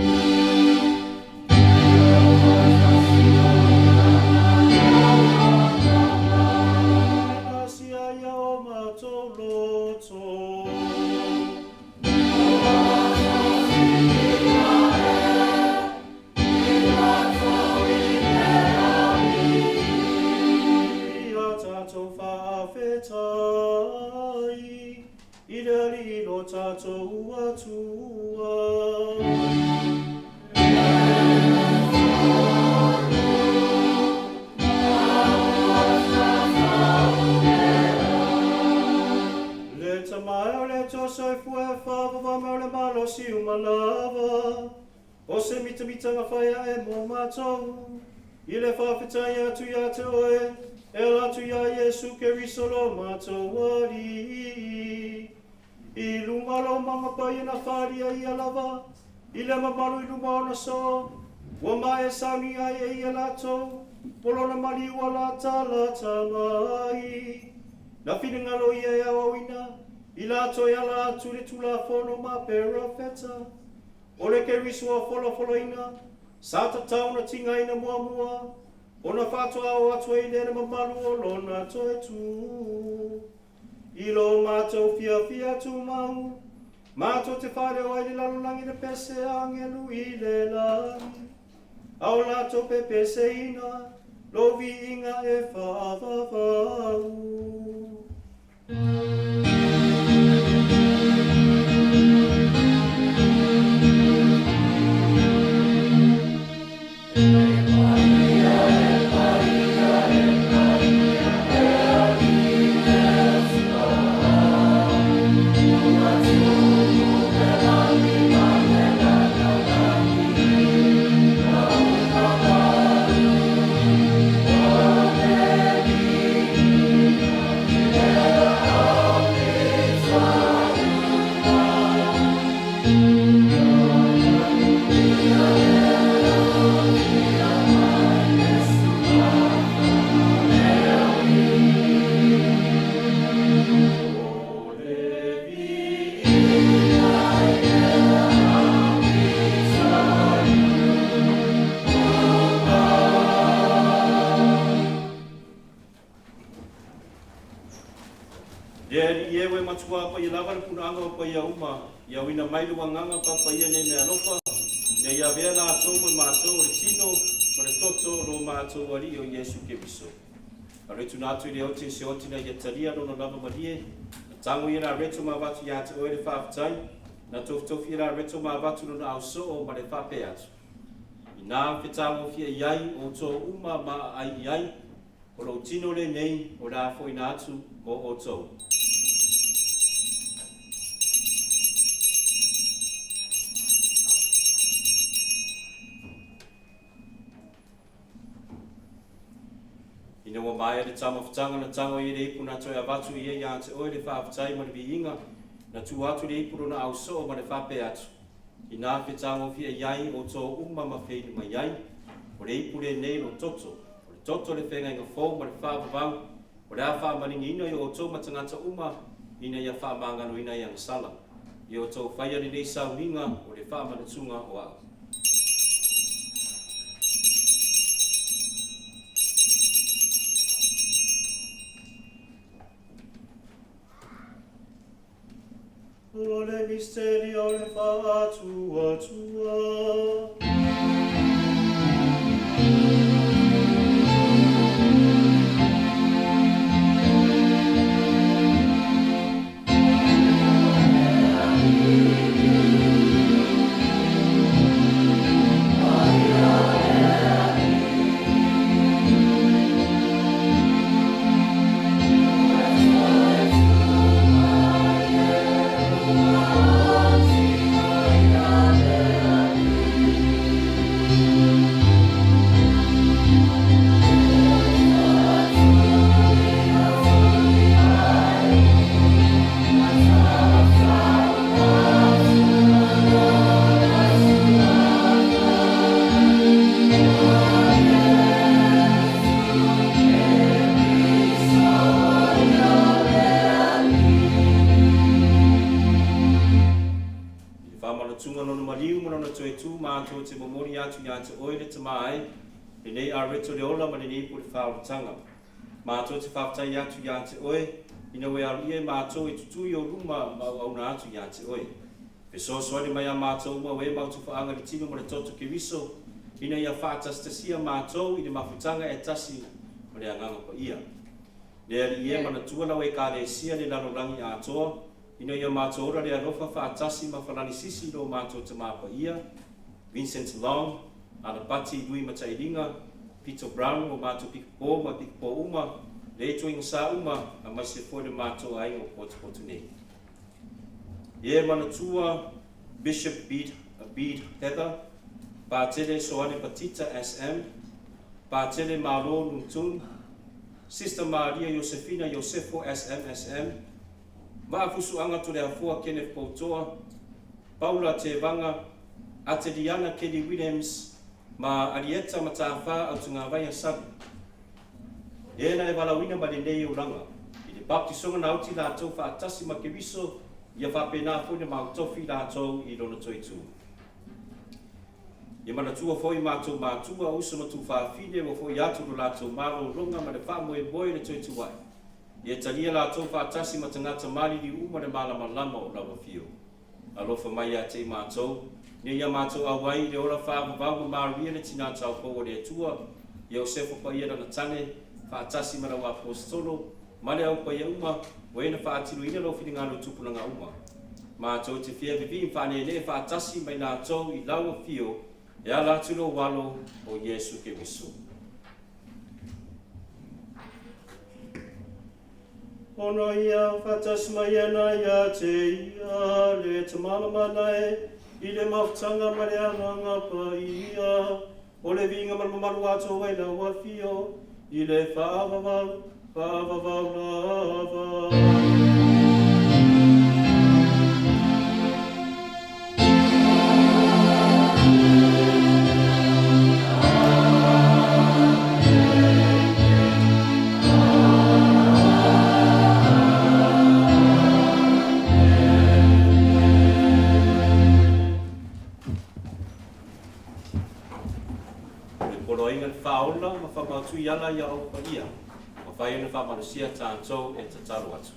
Tātou atua. Le tamai o le tosai fue whawawama o le malosi umalawa. O se mitamitanga whaia e mō mātou. I le whawhetai atu ia te oe, e latu ia Iesu ke risolo mātou wari. I lungalo mga pai na wharia i alawa, i le mamaru i lunga ona so, ua mai e sauni ai e i alato, polona mali ua la tala tamai. Na whiringalo i e awawina, i lato i ala atu le tula whono ma pera feta. O le ke risua wholo ina, sa ta tauna tinga ina mua mua, ona whatoa o atu e lene mamaru o lona toi tu. Ilo mātou fiafia tu mau, mātou te whare o aile lalulangi le pese angelu i le langi. Au lato pe pese ina, lo viiga e whaavavau. Ia wina mai lua nganga papaia nei mea lopa, ia ia vea la atou mo mātou o le tino, mo le toto lo mātou ari o Iesu ke biso. A retu nātu i le oti se oti na ia taria no lava marie, na tango i la retu ma watu ia te oe le whaafitai, na tofi i la retu ma watu no na au so o ma le whape atu. I nā whetamo fia iai o tō uma ma ai iai, o lo tino le nei o la fo i nātu o o tō. Ina wa mai le tama whatanga na tango i le ipu na toi avatu i e te oe le whaafitai ma le viiga, na tu atu le ipu na au so ma le whape atu. I nā whetango fia iai o tō uma ma wheini mai iai, o le ipu le nei lo toto, o le toto le whenga inga fō ma le whaavavau, o le a whaamaringi ina i o tō matangata uma, ina ia whaamangano ina i angasala. I o tō whaia ni nei sauninga o le whaamanatunga o au. O le misteri o le whaatua tua. Oh na toi tu mātou te momori atu ia te oire te mai, lenei a reto le ola ma lenei po le whaotanga. Mātou te whaatai atu ia te oe, ina we alu mātou e tutui o ruma ma auna atu ia te oe. Pe soani mai a mātou ma we mau tu whaanga le tino ma le toto ke wiso, ina ia whaatastasia mātou i le mafutanga e tasi ma le anganga pa ia. Lea li ia mana tuana we ka le sia le lanorangi a atoa, ina ia mātou ora le alofa whaatasi ma whalani sisi lo mātou te māpa ia, Vincent Long, Ana Pati Lui Matairinga, Peter Brown o mātou pikpo ma pikpo uma, le tuinga sa uma a mai se fo le mātou ai o potu nei. Ie mana tua Bishop Bede Heather, Pātele Soane Patita SM, Pātele Malo Nuntung, Sister Maria Josefina Josefo SM, Maafusuanga to le afua Kenneth Poutoa, Paula Tevanga, Ateliana Kelly Williams, ma Arieta Matawha au tunga vai sabi. Ena e walawina ma lenei o ranga. I le baptisonga na uti la tau whaatasi ma ke wiso, ia whapena fo le mautofi la tau i lona toitu. Ia mana tua foi mātou mātua usa ma tu whaafine wa foi atu lo la tau maro ronga ma le whaamoe boe le toitu wai. Ia talia la tau whaatasi ma tangata mali li uma le malama lama o lawa fio. Alofa mai a te mātou, ne ia mātou awai le ora whaamavau ma maria le tina tau koa le atua, ia o sefo pa ia na tane, whaatasi ma rawa apostolo, ma le au pa ia uma, wena whaatilu ina lo whingalo tupuna nga uma. Mātou te fia vivi whane le whaatasi mai nā tau i lawa fio, e ala tulo walo o Yesu ke wiso. Ono ia whatas mai ana ia te ia le te malamanai, i le mautanga ma le anganga pa ia, o le vinga maru ato wai la wafio, i le whaavavau lava. Whaola, ma whamatu i ala ia au pa ia. Ma whai ana whamanusia tātou e tataru atu.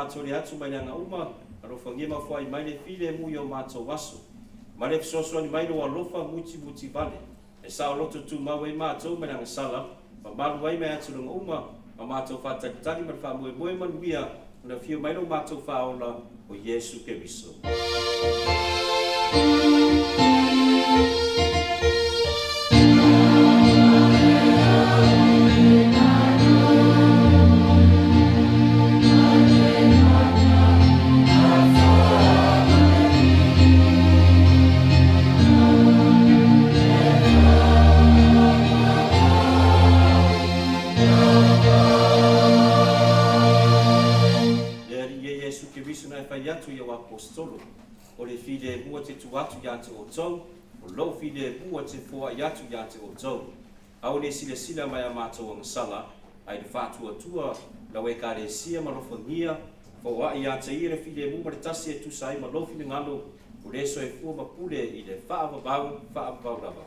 mātou le atu mai nga uma, aro whangia mawhai mai le while mui o mātou waso. Ma le fisosoani mai lo alofa muti vale. E sa loto tu mawe mātou mai nga sala, ma malu ai mai atu nga uma, ma mātou whatakitani ma wha moe manuia, na whio mai lo mātou whaola o Yesu ke wiso. Alleluia. Yesu Kirisu na fai atu ia apostolo. O le fide mua te tu atu ia te o tau. O lo fide mua te fua ia atu ia te o tau. Au ne sila sila mai a mātou ang sala. Ai le whātua tua la we ka le sia malofangia. Fo wa ia te ire fide mua le tasi e tu sai malofine ngalo. O le so e fua mapule i le whaavabau lava.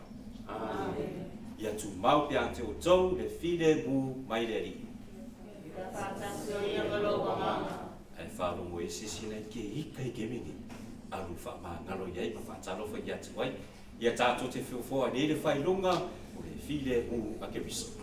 Amen. Ia tu mau pe ante o tau le fide mu mai le ri. Ai whaalo mo e sisi nei ke ika i ke mingi. Alu wha maa ngalo iai ma whaatalo wha ia te wai. Ia tātou te whiwhoa ne le whailonga o le fide mu a ke biso.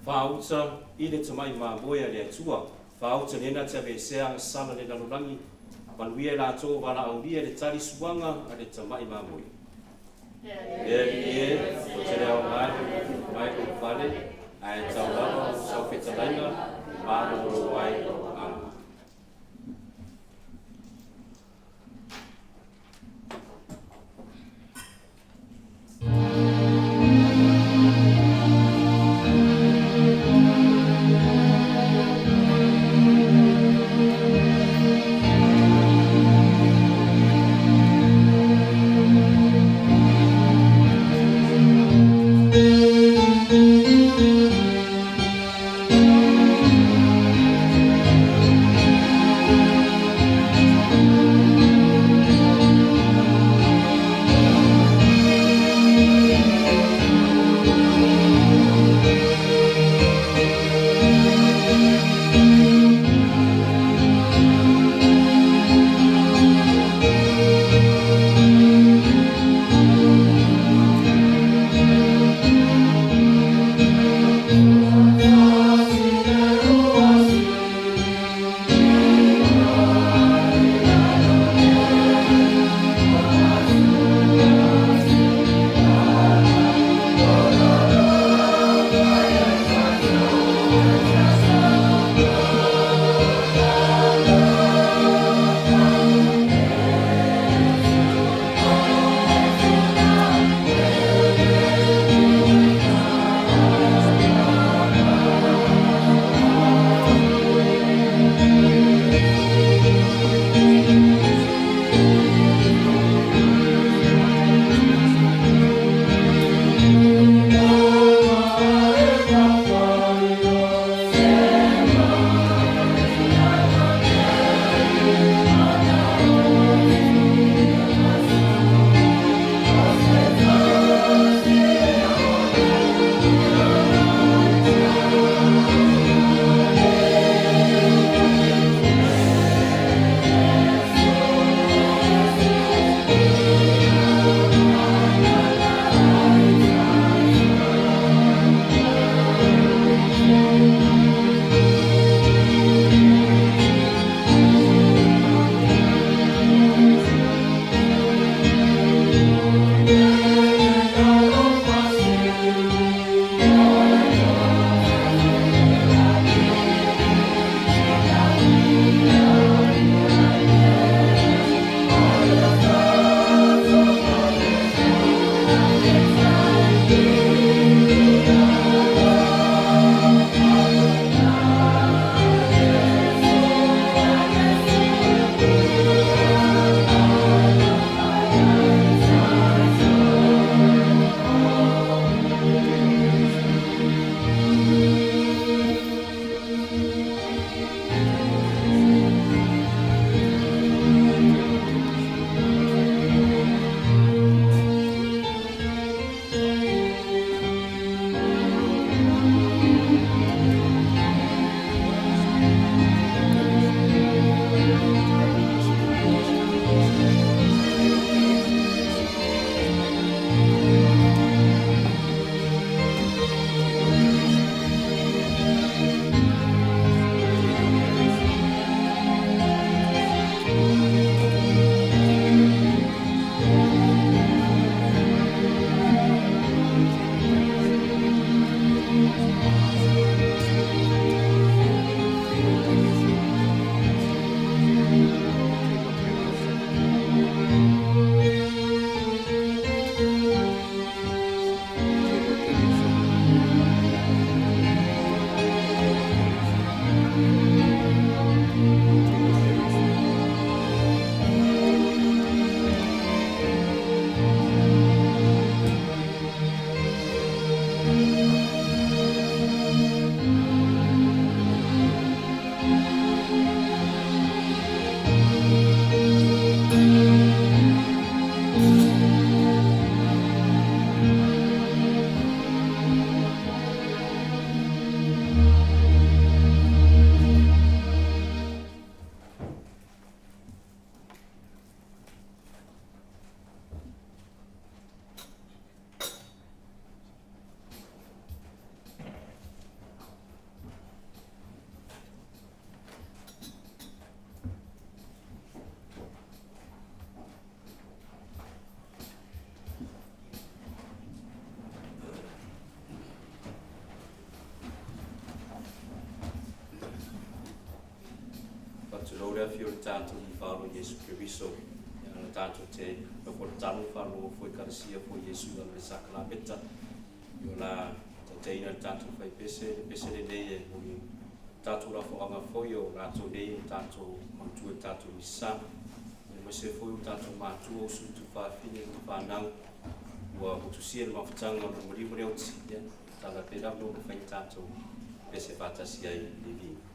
Whauta i le tamai māmoea le atua. Whauta nena te ave sea sala le nalolangi. Manuia la tō wala aulia le tari suanga a le tamai māmoea. E o te reo mai o whale, a e tau lava o sau whetalaina, māna o wai o anga. le fio tātou I whāro Yesu Kiriso. Ia le tātou te whakora talo whāro fwoi karasia fwoi Yesu ala le sakalameta. Io la te ina le tātou whai pese lenei e hui tātou la whaanga fwoi o rātou nei o tātou mautua tātou misa. Ia mai se fwoi o tātou mātua o sutu whāwhine o whānau. Ua utusia le mawhatanga o le morimu reo tia. Tala pera no le whai tātou pese whātasi ai Viiga.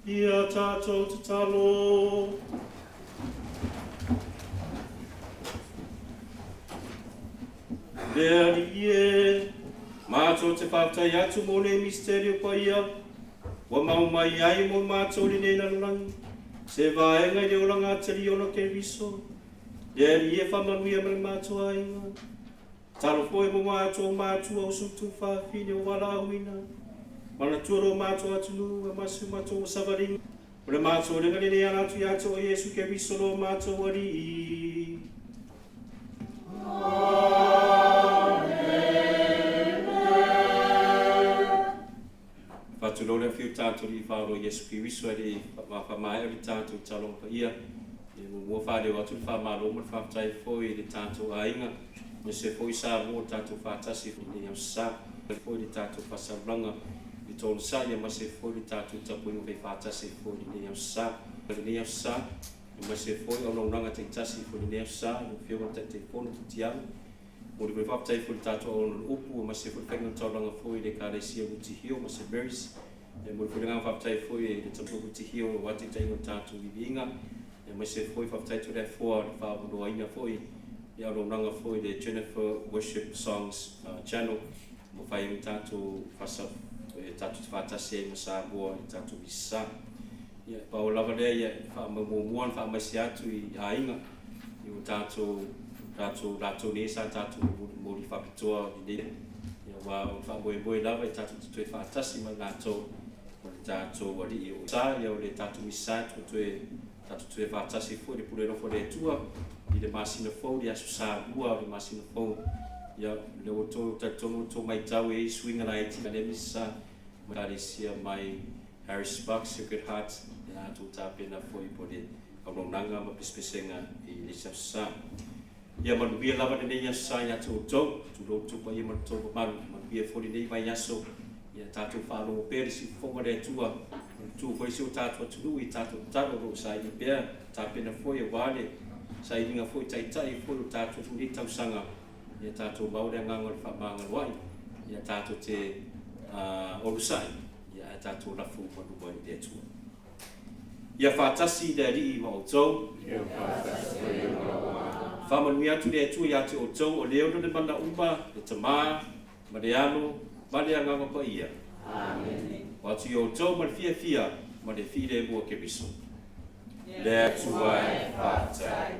Ia tātou te talo. Lea li e, mātou te whātai atu mō ne misterio pa ia, wa mau mai ai mō mātou li nei narangi, se vaenga i reo langa te liona ke riso, lea li e whamanuia mre mātou ainga, talo poe mō mātou au sutu whawhine o wala huina, mana tuaro mātou atunu e masu mātou o savaringa, mre mātou renga nene anatu i ato o Yesu ke riso lo mātou ari. Fatu lore fiu tātou li whāro Yesu ki riso e whamae o li tātou talong pa ia. E mua whāre o atu whamaro mo whātai fōi li tātou ainga. Me se fōi sā mō tātou whātasi ni au sā. Fōi li tātou whasaranga. Li tōna sā ia ma se fōi li tātou tapuinga vei whātasi fōi ni au sā. Ni au sā. Ma se fōi au nauranga te tasi fōi ni au sā. Ni whio te te pono tu tiamu. mo le whaptai fu tato o no upu ma se fu whainga tauranga fui le ka le sia uti hio ma se berries mo le whainga whaptai fui le tapu uti hio o wati taingo tato VIVIIGA ma se fui whaptai tu le fua le whaamuro aina fui le aro nanga fui le Jennifer Worship Songs channel mo whainga tato whasa tato whatasi e ma Samoa tato visa pa o lava le ia whaamumuan whaamasi atu I ainga I o tato ne sa tato mo li whapitoa I ne wa o whamoe lava I tato tutue whaatasi ma tato o le tato wali o sa ia o le tato misa tato tutue whaatasi fu le pule rofo le tua I le masina fau le asu sa ua o le masina fau ia le o to mai tau e swinga na iti le misa ma le sia mai Harris Sparks Sacred Heart ya tu tapena foi pode aulonanga ma pespesenga I le sa ia manubia lava nei ya sa ya tu pa ia to manubia foi nei vai yaso ia tatu falo per si fonga le tua tu foi si tatu tu I tatu ro sa I pe tapena foi wale sa inga foi tai foi tatu tu ni tau sanga ia tatu mau le nganga fa manga wai ia tatu te olusai ia tatu la fu panu mai de tu ia fatasi de ri mo to fa manu ia tu de tu ia te o to o leo de banda umba de tama mariano vale nganga pa ia amen wa tu o to ma fia ma de fide bo ke biso le tu ai fatai